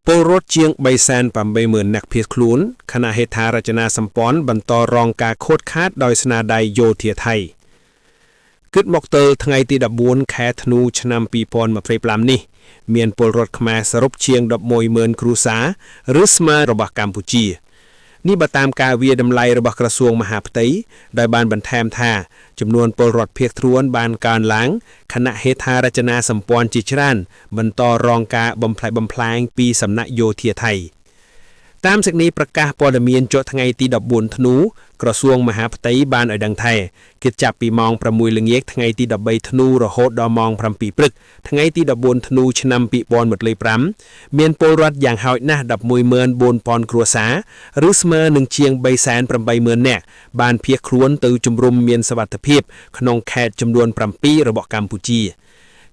ពលរដ្ឋជាង380,000អ្នកភៀសខ្លួនខណៈហេដ្ឋារចនាសម្ព័ន្ធបន្តរងការខូចខាតដោយស្នាដៃយោធាថៃគិតមកទល់ថ្ងៃទី14ខែធ្នូឆ្នាំ2025នេះមានពលរដ្ឋខ្មែរសរុបជាង11,000គ្រួសារឬស្មើរបស់កម្ពុជានេះបើតាមការវាយតម្លៃរបស់ក្រសួងមហាផ្ទៃដោយបានបន្ថែមថាចំនួនពលរដ្ឋភៀសខ្លួនបានកើនឡើងខណៈហេដ្ឋារចនាសម្ព័ន្ធជាច្រើនបន្តរងការបំផ្លិចបំផ្លាញពីសំណាក់យោធាថៃតាមសេចក្តីប្រកាសព័ត៌មានចុះថ្ងៃទី14ធ្នូក្រសួងមហាផ្ទៃបានឲ្យដឹងថាគិតចាប់ពីម៉ោង6ល្ងាចថ្ងៃទី13ធ្នូរហូតដល់ម៉ោង7ព្រឹកថ្ងៃទី14ធ្នូឆ្នាំ2025មានពលរដ្ឋយ៉ាងហោចណាស់ 14,400 គ្រួសារឬស្មើនឹងជាង 380,000 នាក់បានភៀសខ្លួនទៅជំរំមានសុវត្ថិភាពក្នុងខេត្តចំនួន7របស់កម្ពុជា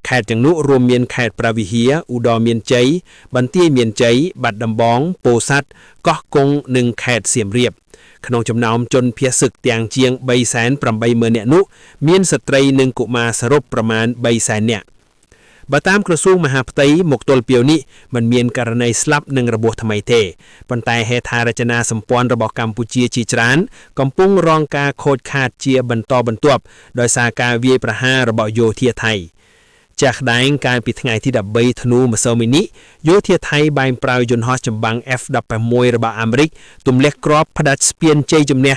ខេត្តទាំងនោះរួមមានខេត្តព្រះវិហារឧត្តរមានជ័យបន្ទាយមានជ័យបាត់ដំបងពោធិ៍សាត់កោះកុងនិងខេត្តសៀមរាបក្នុងចំណោមជនភៀសសឹកទាំងជាង 380,000 នាក់នោះមានស្ត្រីនិងកុមារសរុបប្រមាណ 300,000 នាក់បើតាមក្រសួងមហាផ្ទៃមកទល់ពេលនេះមិនមានករណីស្លាប់និងរបួសថ្មីទេប៉ុន្តែហេដ្ឋារចនាសម្ព័ន្ធរបស់កម្ពុជាជាច្រើនកំពុងរងការខូចខាតជាបន្តបន្ទាប់ដោយសារការវាយប្រហាររបស់យោធាថៃចាស់ដែងកាលពីថ្ងៃទី13ធ្នូម្សិលមិញនេះយោធាថៃបានប្រើយន្តហោះចម្បាំង F-16 របស់អាមេរិកទម្លាក់គ្រាប់ផ្ដាច់ស្ពានជ័យជំនះ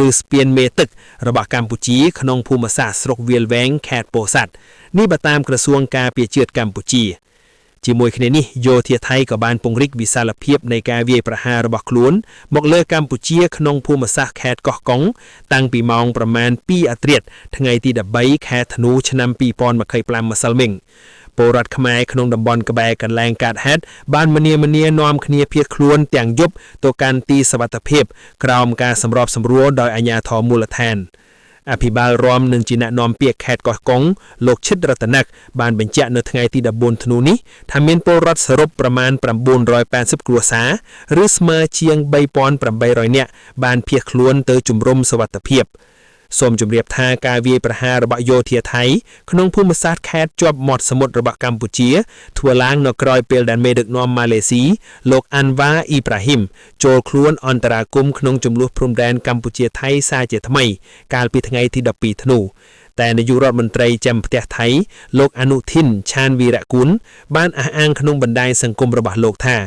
ឬស្ពានមេទឹករបស់កម្ពុជាក្នុងភូមិសាស្ត្រស្រុកវាលវែងខេត្តពោធិ៍សាត់នេះបើតាមក្រសួងការពារជាតិកម្ពុជាជាមួយគ្នានេះយោធាថៃក៏បានពង្រីកវិសាលភាពនៃការវាយប្រហាររបស់ខ្លួនមកលើកម្ពុជាក្នុងភូមិសាស្ត្រខេត្តកោះកុងតាំងពីម៉ោងប្រមាណ2 អធ្រាត្រថ្ងៃទី13ខែធ្នូឆ្នាំ2025ម្សិលមិញពលរដ្ឋខ្មែរក្នុងតំបន់ក្បែរកន្លែងកើតហេតុបានមនានាំគ្នាភៀសខ្លួនទាំងយប់ទៅកាន់ទីសុវត្ថិភាពក្រោមការសម្របសម្រួលដោយអាជ្ញាធរមូលដ្ឋានអភិបាលរមនឹងជាអ្នកនាំពាក្យខេត្តកោះកុងលោកឈិតរតនៈបានបញ្ជាក់នៅថ្ងៃទី14ធ្នូនេះថាមានពលរដ្ឋសរុបប្រមាណ980គ្រួសារឬស្មើជាង 3,800 នាក់បានភៀសខ្លួនទៅជំរំសុវត្ថិភាពសូមជម្រាបថាការវាយប្រហាររបស់យោធាថៃក្នុងភូមិសាស្ត្រខេត្តជាប់មាត់សមុទ្ររបស់កម្ពុជាធ្វើឡើងនៅក្រោយពេលដែលមេដឹកនាំម៉ាឡេស៊ីលោកអាន់វ៉ាអ៊ីប្រាហ៊ីមចូលខ្លួនអន្តរាគមន៍ក្នុងចំនួនព្រំដែនកម្ពុជាថៃសារជាថ្មីកាលពីថ្ងៃទី12ធ្នូតែនាយករដ្ឋមន្ត្រីចាំផ្ទះថៃលោកអនុធីនឆានវីរៈគុណបានអះអាងក្នុងបណ្ដាញសង្គមរបស់លោកថា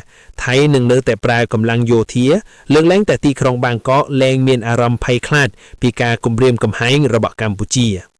ថៃនឹងនៅតែប្រើកម្លាំងយោធាលើកលែងតែទីក្រុងបាងកកលែងមានអារម្មណ៍ភ័យខ្លាចពីការគំរាមកំហែងរបស់កម្ពុជា